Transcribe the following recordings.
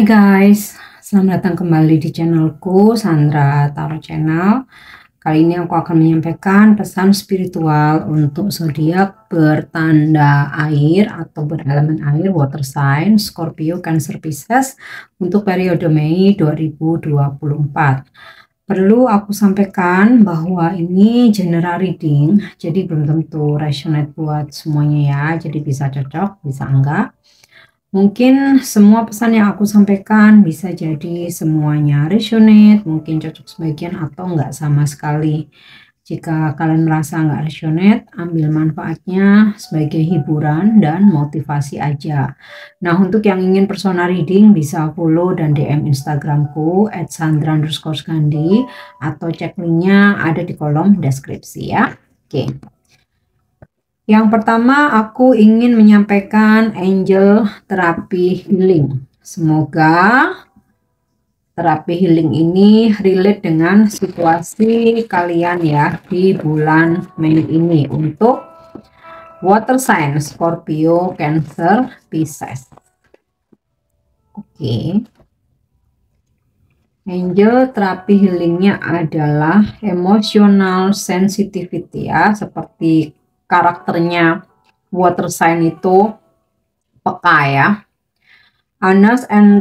Hai guys, selamat datang kembali di channelku Sandra Tarot Channel. Kali ini aku akan menyampaikan pesan spiritual untuk zodiak bertanda air atau berelemen air, water sign, Scorpio, Cancer, Pisces untuk periode Mei 2024. Perlu aku sampaikan bahwa ini general reading, jadi belum tentu resonate buat semuanya ya. Jadi bisa cocok, bisa enggak. Mungkin semua pesan yang aku sampaikan bisa jadi semuanya resonate, mungkin cocok sebagian atau enggak sama sekali. Jika kalian merasa enggak resonate, ambil manfaatnya sebagai hiburan dan motivasi aja. Nah, untuk yang ingin personal reading bisa follow dan DM Instagramku @sandra_gandhi atau cek linknya ada di kolom deskripsi ya. Oke. Yang pertama, aku ingin menyampaikan angel terapi healing. Semoga terapi healing ini relate dengan situasi kalian ya di bulan Mei ini untuk water sign Scorpio, Cancer, Pisces. Oke. Angel terapi healingnya adalah emotional sensitivity ya, seperti karakternya water sign itu peka ya. Honest and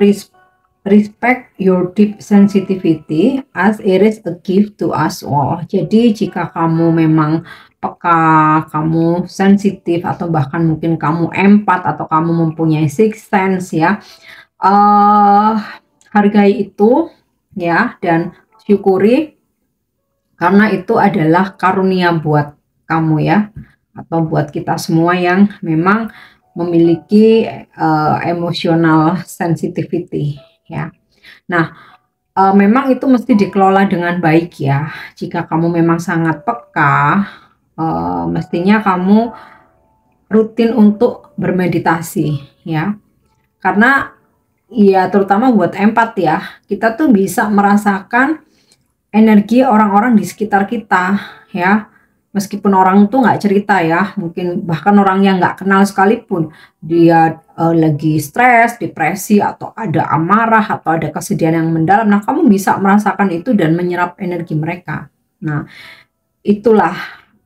respect your deep sensitivity as it is a gift to us all. Jadi jika kamu memang peka, kamu sensitif atau bahkan mungkin kamu empat atau kamu mempunyai sixth sense ya, hargai itu ya dan syukuri karena itu adalah karunia buat kamu ya, atau buat kita semua yang memang memiliki emotional sensitivity ya. Nah, memang itu mesti dikelola dengan baik ya. Jika kamu memang sangat peka, mestinya kamu rutin untuk bermeditasi ya. Karena ya terutama buat empat ya, kita tuh bisa merasakan energi orang-orang di sekitar kita ya, meskipun orang tuh nggak cerita ya, mungkin bahkan orang yang nggak kenal sekalipun dia lagi stres, depresi atau ada amarah atau ada kesedihan yang mendalam, nah kamu bisa merasakan itu dan menyerap energi mereka. Nah itulah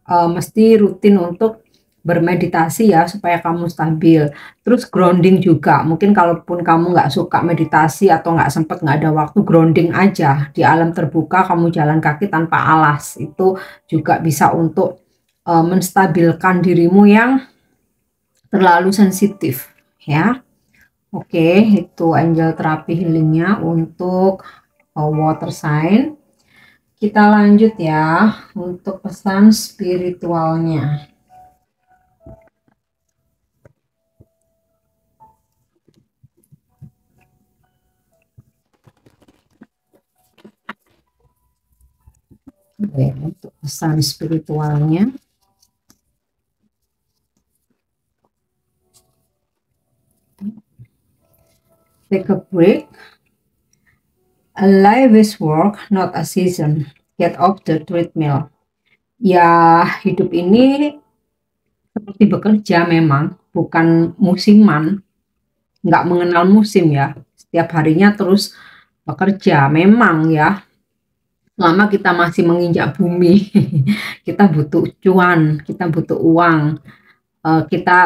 mesti rutin untuk bermeditasi ya supaya kamu stabil. Terus grounding juga, mungkin kalaupun kamu nggak suka meditasi atau nggak sempat, nggak ada waktu, grounding aja di alam terbuka, kamu jalan kaki tanpa alas, itu juga bisa untuk menstabilkan dirimu yang terlalu sensitif ya. Oke, itu angel terapi healingnya untuk water sign. Kita lanjut ya untuk pesan spiritualnya. Oke, untuk pesan spiritualnya. Take a break. A life is work, not a season. Get off the treadmill. Ya, hidup ini seperti bekerja memang, bukan musiman. Nggak mengenal musim ya. Setiap harinya terus bekerja. Memang ya, selama kita masih menginjak bumi, kita butuh cuan, kita butuh uang. Kita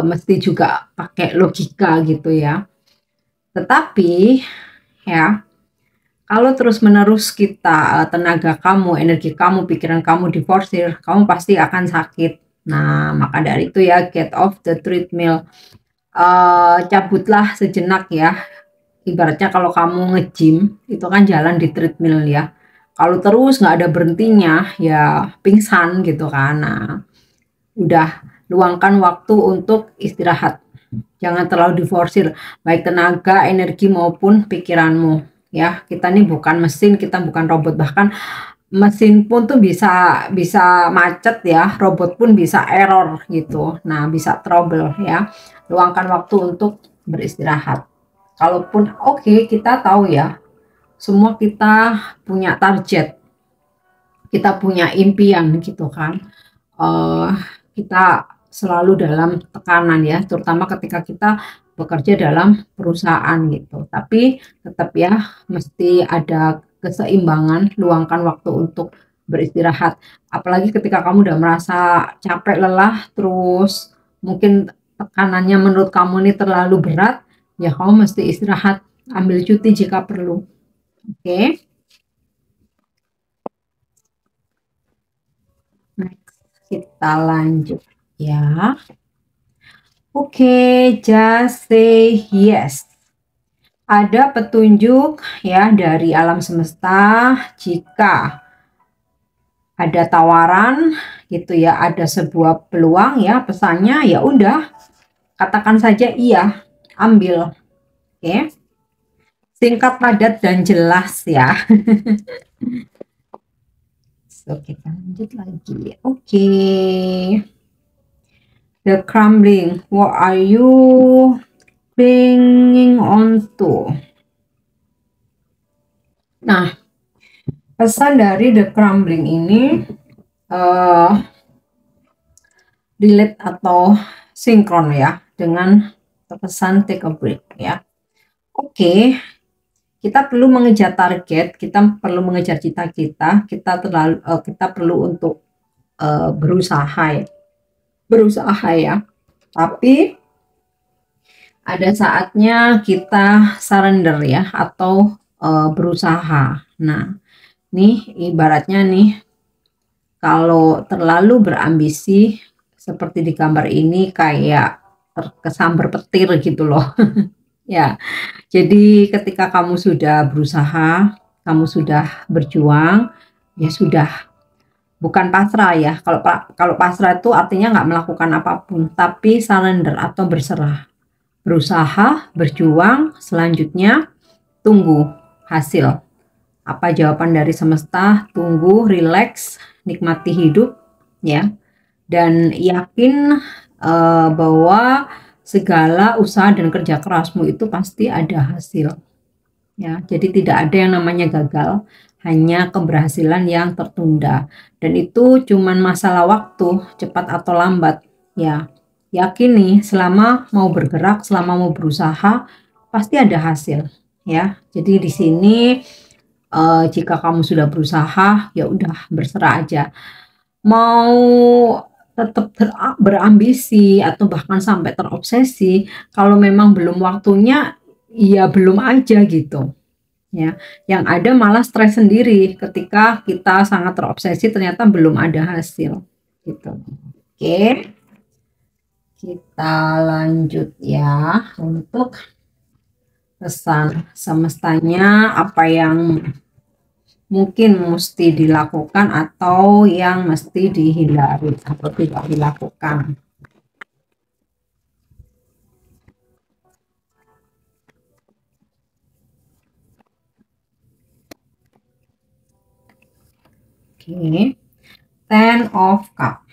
mesti juga pakai logika gitu ya. Tetapi ya, kalau terus-menerus kita tenaga kamu, energi kamu, pikiran kamu diforsir, kamu pasti akan sakit. Nah, maka dari itu ya, get off the treadmill. Cabutlah sejenak ya. Ibaratnya kalau kamu nge-gym, itu kan jalan di treadmill ya. Kalau terus nggak ada berhentinya, ya pingsan gitu kan. Nah, udah luangkan waktu untuk istirahat. Jangan terlalu diforsir, baik tenaga, energi maupun pikiranmu. Ya, kita ini bukan mesin, kita bukan robot. Bahkan mesin pun tuh bisa macet ya, robot pun bisa error gitu. Nah, bisa trouble ya. Luangkan waktu untuk beristirahat. Kalaupun oke, kita tahu ya, semua kita punya target, kita punya impian gitu kan. Kita selalu dalam tekanan ya, terutama ketika kita bekerja dalam perusahaan gitu. Tapi tetap ya mesti ada keseimbangan, luangkan waktu untuk beristirahat. Apalagi ketika kamu udah merasa capek, lelah, terus mungkin tekanannya menurut kamu ini terlalu berat, ya kamu mesti istirahat, ambil cuti jika perlu. Oke. Next, kita lanjut ya. Oke, just say yes. Ada petunjuk ya dari alam semesta jika ada tawaran gitu ya, ada sebuah peluang ya, pesannya ya udah katakan saja iya, ambil. Oke. Singkat, padat dan jelas ya. So, kita lanjut lagi. Oke. The crumbling. What are you clinging on to? Nah, pesan dari The Crumbling ini relate atau sinkron ya dengan pesan take a break ya. Oke, kita perlu mengejar target, kita perlu mengejar cita-cita, kita perlu untuk berusaha ya. Tapi ada saatnya kita surrender ya, atau berusaha. Nah, nih ibaratnya nih, kalau terlalu berambisi seperti di gambar ini kayak terkesan berpetir gitu loh. Ya, jadi ketika kamu sudah berusaha, kamu sudah berjuang, ya sudah, bukan pasrah ya. Kalau pasrah itu artinya nggak melakukan apapun, tapi surrender atau berserah. Berusaha, berjuang, selanjutnya tunggu hasil. Apa jawaban dari semesta? Tunggu, relax, nikmati hidup ya. Dan yakin bahwa segala usaha dan kerja kerasmu itu pasti ada hasil. Ya, jadi tidak ada yang namanya gagal, hanya keberhasilan yang tertunda. Dan itu cuman masalah waktu, cepat atau lambat. Ya, yakin nih, selama mau bergerak, selama mau berusaha, pasti ada hasil. Ya, jadi di sini jika kamu sudah berusaha, ya udah berserah aja. Mau tetap berambisi atau bahkan sampai terobsesi, kalau memang belum waktunya, ya belum aja gitu. Ya, yang ada malah stres sendiri ketika kita sangat terobsesi ternyata belum ada hasil gitu. Oke, kita lanjut ya untuk pesan semestanya, apa yang mungkin mesti dilakukan atau yang mesti dihindari atau tidak dilakukan. Oke, Ten of Cups.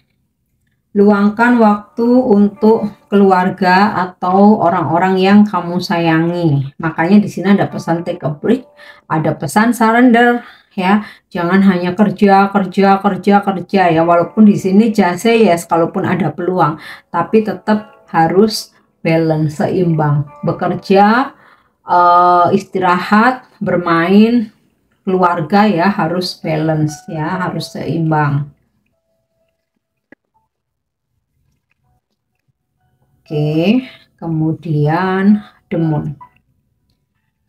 Luangkan waktu untuk keluarga atau orang-orang yang kamu sayangi. Makanya di sini ada pesan take a break, ada pesan surrender ya. Jangan hanya kerja ya. Walaupun di sini just say yes kalaupun ada peluang, tapi tetap harus balance, seimbang. Bekerja, istirahat, bermain, keluarga ya harus balance ya, harus seimbang. Oke, kemudian The Moon.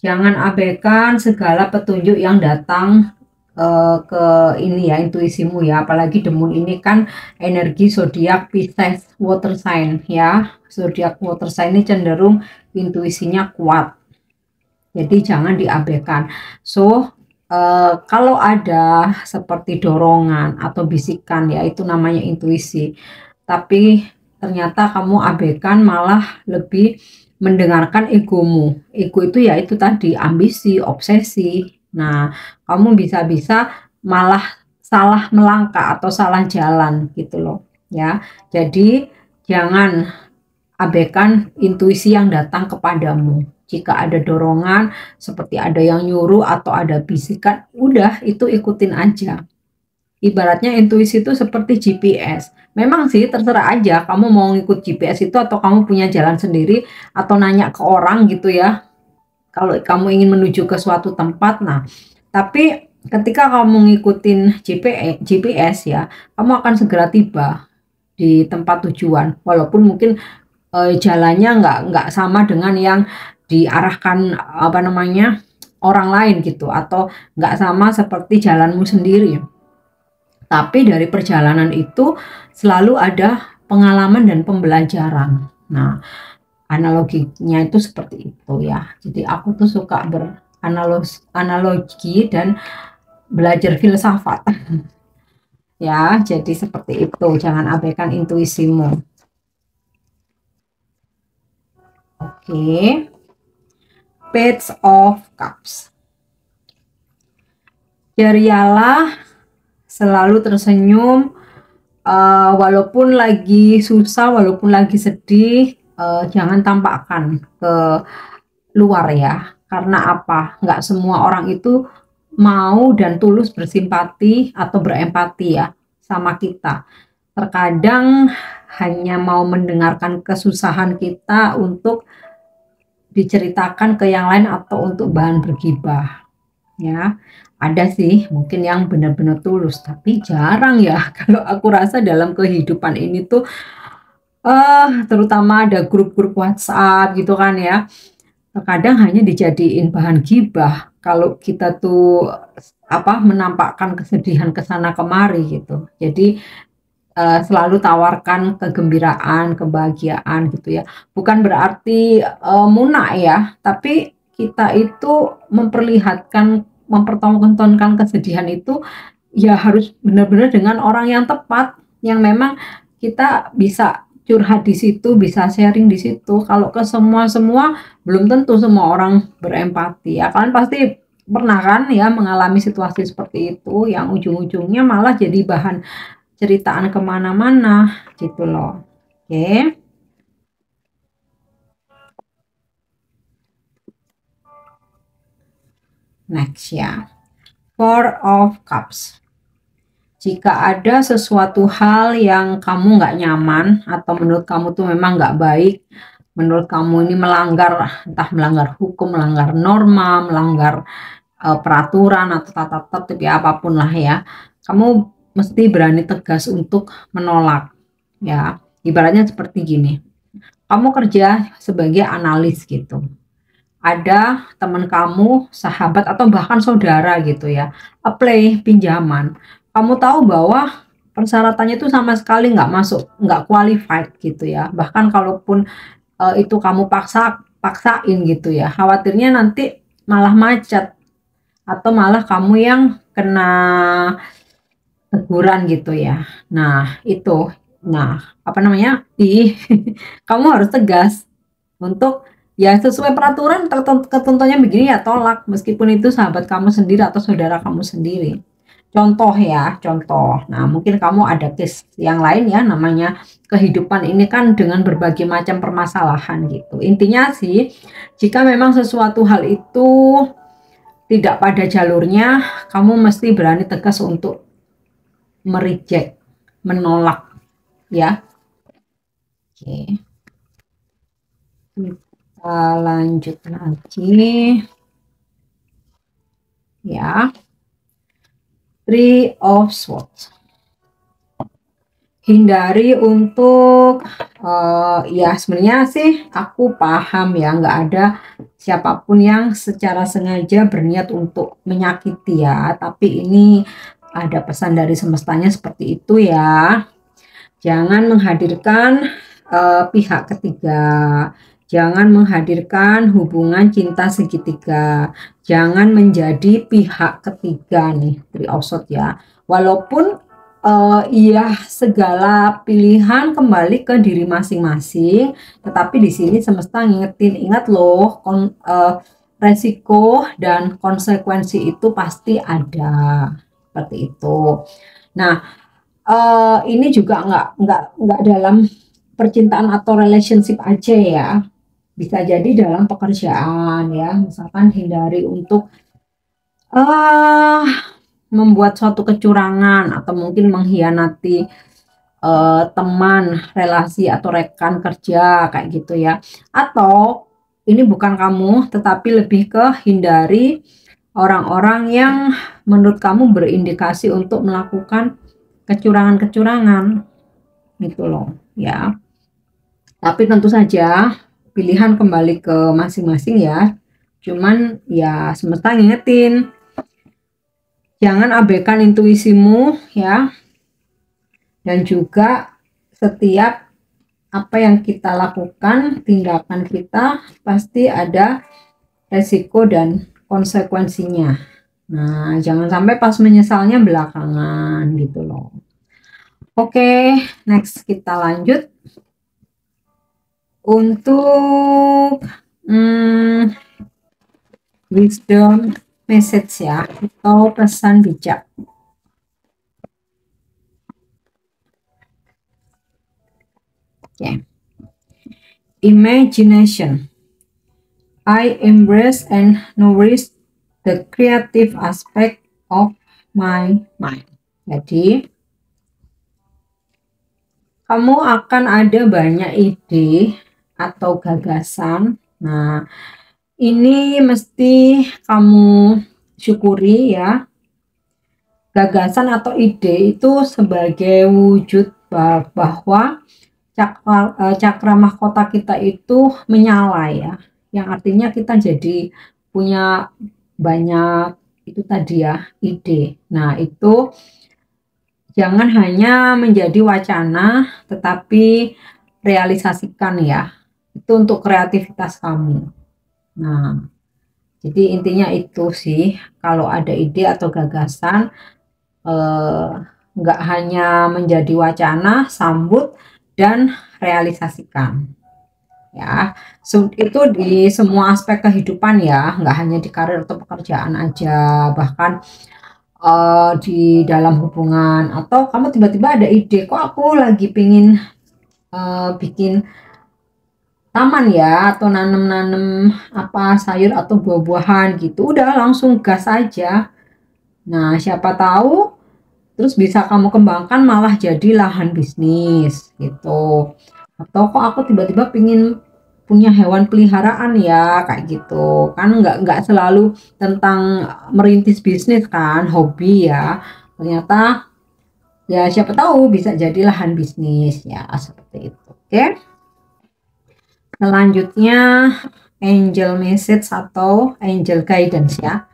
Jangan abaikan segala petunjuk yang datang ke ini ya, intuisimu ya. Apalagi The Moon ini kan energi zodiak Pisces water sign ya. Zodiak water sign ini cenderung intuisinya kuat. Jadi jangan diabaikan. So, kalau ada seperti dorongan atau bisikan ya, itu namanya intuisi. Tapi ternyata kamu abaikan, malah lebih mendengarkan egomu. Ego itu ya itu tadi, ambisi, obsesi. Nah, kamu bisa-bisa malah salah melangkah atau salah jalan gitu loh ya. Jadi jangan abaikan intuisi yang datang kepadamu. Jika ada dorongan seperti ada yang nyuruh atau ada bisikan, udah itu ikutin aja. Ibaratnya intuisi itu seperti GPS. Memang sih terserah aja kamu mau ngikut GPS itu atau kamu punya jalan sendiri atau nanya ke orang gitu ya. Kalau kamu ingin menuju ke suatu tempat, nah, tapi ketika kamu ngikutin GPS ya, kamu akan segera tiba di tempat tujuan. Walaupun mungkin jalannya nggak sama dengan yang diarahkan apa namanya orang lain gitu, atau nggak sama seperti jalanmu sendiri. Tapi dari perjalanan itu selalu ada pengalaman dan pembelajaran. Nah, analoginya itu seperti itu ya. Jadi aku tuh suka beranalogi dan belajar filsafat. Ya, jadi seperti itu. Jangan abaikan intuisimu. Oke. Page of Cups. Cerialah, selalu tersenyum, walaupun lagi susah, walaupun lagi sedih, jangan tampakkan ke luar ya. Karena apa? Nggak semua orang itu mau dan tulus bersimpati atau berempati ya sama kita. Terkadang hanya mau mendengarkan kesusahan kita untuk diceritakan ke yang lain atau untuk bahan bergibah ya. Ada sih mungkin yang benar-benar tulus, tapi jarang ya. Kalau aku rasa dalam kehidupan ini tuh terutama ada grup-grup WhatsApp gitu kan ya, terkadang hanya dijadiin bahan gibah kalau kita tuh apa menampakkan kesedihan ke sana kemari gitu. Jadi selalu tawarkan kegembiraan, kebahagiaan gitu ya. Bukan berarti munak ya, tapi kita itu mempertontonkan kesedihan itu ya harus benar-benar dengan orang yang tepat, yang memang kita bisa curhat di situ, bisa sharing di situ. Kalau ke semua belum tentu semua orang berempati. Ya kalian pasti pernah kan ya mengalami situasi seperti itu, yang ujung-ujungnya malah jadi bahan ceritaan kemana-mana gitu loh. Oke, next ya. Four of Cups. Jika ada sesuatu hal yang kamu nggak nyaman atau menurut kamu tuh memang nggak baik, menurut kamu ini melanggar, entah melanggar hukum, melanggar norma, melanggar peraturan atau tata tertib ya apapun lah ya, kamu mesti berani tegas untuk menolak ya. Ibaratnya seperti gini, kamu kerja sebagai analis gitu, ada teman kamu, sahabat atau bahkan saudara gitu ya, apply pinjaman. Kamu tahu bahwa persyaratannya itu sama sekali nggak masuk, nggak qualified gitu ya. Bahkan kalaupun itu kamu paksain gitu ya, khawatirnya nanti malah macet atau malah kamu yang kena teguran gitu ya. Nah, itu. Nah, apa namanya? Kamu harus tegas untuk ya sesuai peraturan ketentuannya begini ya tolak, meskipun itu sahabat kamu sendiri atau saudara kamu sendiri. Contoh ya, contoh. Nah, mungkin kamu ada case yang lain ya, namanya kehidupan ini kan dengan berbagai macam permasalahan gitu. Intinya sih, jika memang sesuatu hal itu tidak pada jalurnya, kamu mesti berani tegas untuk mereject, menolak ya. Oke. Kita lanjut lagi ya. Three of Swords. Hindari untuk ya sebenarnya sih aku paham ya, nggak ada siapapun yang secara sengaja berniat untuk menyakiti ya, tapi ini ada pesan dari semestanya seperti itu ya. Jangan menghadirkan pihak ketiga, jangan menghadirkan hubungan cinta segitiga, jangan menjadi pihak ketiga nih, Three of Swords ya. Walaupun iya segala pilihan kembali ke diri masing-masing, tetapi di sini semesta ngingetin, ingat loh, resiko dan konsekuensi itu pasti ada, seperti itu. Nah, ini juga nggak dalam percintaan atau relationship aja ya, bisa jadi dalam pekerjaan ya. Misalkan hindari untuk membuat suatu kecurangan atau mungkin mengkhianati teman, relasi atau rekan kerja kayak gitu ya. Atau ini bukan kamu, tetapi lebih ke hindari orang-orang yang menurut kamu berindikasi untuk melakukan kecurangan-kecurangan gitu loh ya. Tapi tentu saja pilihan kembali ke masing-masing ya. Cuman ya semesta ngingetin, jangan abaikan intuisimu ya. Dan juga setiap apa yang kita lakukan, tindakan kita pasti ada resiko dan konsekuensinya. Nah, jangan sampai pas menyesalnya belakangan gitu loh. Oke, next kita lanjut. Untuk wisdom message ya, atau pesan bijak. Oke. Imagination. I embrace and nourish the creative aspect of my mind. Jadi, kamu akan ada banyak ide atau gagasan. Nah, ini mesti kamu syukuri ya. Gagasan atau ide itu sebagai wujud bahwa cakra mahkota kita itu menyala ya. Yang artinya kita jadi punya banyak itu tadi ya, ide. Nah, itu jangan hanya menjadi wacana, tetapi realisasikan ya. Itu untuk kreativitas kamu. Nah, jadi intinya itu sih, kalau ada ide atau gagasan, nggak hanya menjadi wacana, sambut dan realisasikan. Ya, itu di semua aspek kehidupan ya, nggak hanya di karir atau pekerjaan aja, bahkan di dalam hubungan, atau kamu tiba-tiba ada ide, kok aku lagi pingin bikin taman ya, atau nanem-nanem apa sayur atau buah-buahan gitu, udah langsung gas aja. Nah, siapa tahu terus bisa kamu kembangkan malah jadi lahan bisnis gitu. Atau kok aku tiba-tiba pingin punya hewan peliharaan ya, kayak gitu kan. Nggak selalu tentang merintis bisnis kan, hobi ya, ternyata ya siapa tahu bisa jadi lahan bisnis ya, seperti itu. Oke, selanjutnya angel message atau angel guidance ya,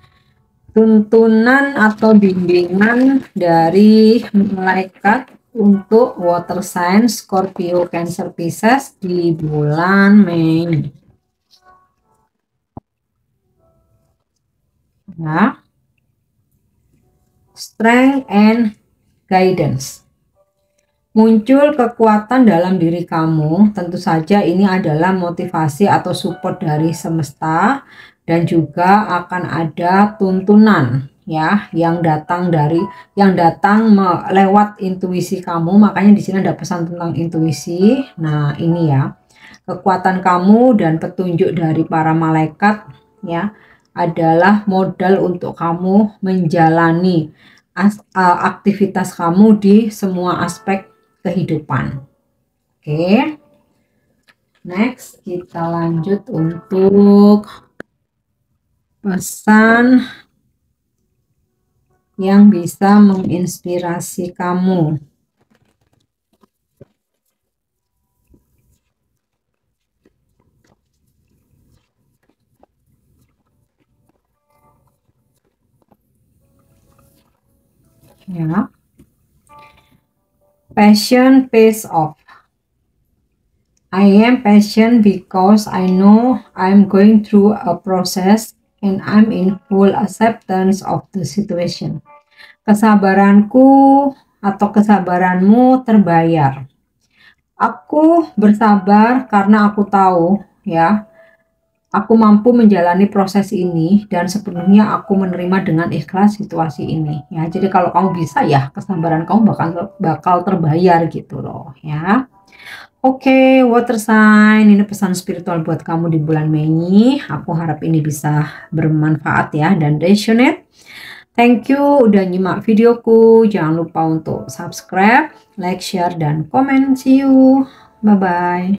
tuntunan atau bimbingan dari malaikat untuk water sign Scorpio, Cancer, Pisces di bulan Mei. Ya. Strength and guidance. Muncul kekuatan dalam diri kamu, tentu saja ini adalah motivasi atau support dari semesta, dan juga akan ada tuntunan ya yang datang lewat intuisi kamu. Makanya di sini ada pesan tentang intuisi. Nah, ini ya, kekuatan kamu dan petunjuk dari para malaikat ya adalah modal untuk kamu menjalani aktivitas kamu di semua aspek kehidupan. Oke, next kita lanjut untuk pesan yang bisa menginspirasi kamu. Ya. Passion pays off. I am patient because I know I'm going through a process and I'm in full acceptance of the situation. Kesabaranku atau kesabaranmu terbayar. Aku bersabar karena aku tahu ya, aku mampu menjalani proses ini dan sepenuhnya aku menerima dengan ikhlas situasi ini ya. Jadi kalau kamu bisa ya, kesabaran kamu bakal terbayar gitu loh ya. Oke, water sign, ini pesan spiritual buat kamu di bulan Mei. Aku harap ini bisa bermanfaat ya dan resonate. Thank you udah nyimak videoku. Jangan lupa untuk subscribe, like, share, dan komen. See you. Bye-bye.